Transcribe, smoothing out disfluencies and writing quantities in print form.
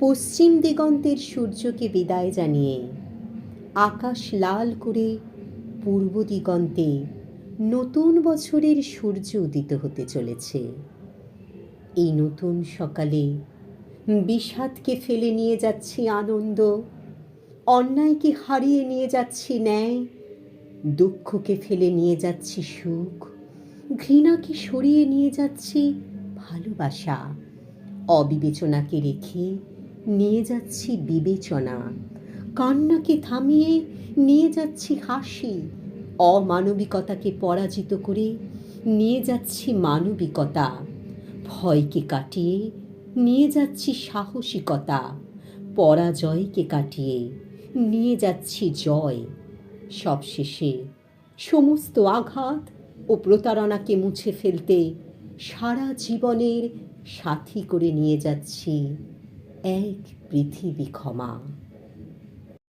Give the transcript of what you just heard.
পশ্চিম দিগন্তের সূর্যকে বিদায় জানিয়ে আকাশ লাল করে পূর্ব দিগন্তে নতুন বছরের সূর্য উদিত হতে চলেছে। এই নতুন সকালে বিষাদকে ফেলে নিয়ে যাচ্ছি আনন্দ, অন্যায়কে হারিয়ে নিয়ে যাচ্ছি ন্যায়, দুঃখকে ফেলে নিয়ে যাচ্ছি সুখ, ঘৃণাকে সরিয়ে নিয়ে যাচ্ছি ভালোবাসা, অবিবেচনাকে রেখে নিয়ে যাচ্ছি বিবেচনা, কান্নাকে থামিয়ে নিয়ে যাচ্ছি হাসি, অমানবিকতাকে পরাজিত করে নিয়ে যাচ্ছি মানবিকতা, ভয়কে কাটিয়ে নিয়ে যাচ্ছি সাহসিকতা, পরাজয়কে কাটিয়ে নিয়ে যাচ্ছি জয়। সবশেষে সমস্ত আঘাত ও প্রতারণাকে মুছে ফেলতে সারা জীবনের সাথী করে নিয়ে যাচ্ছি এক পৃথিবী ক্ষমা।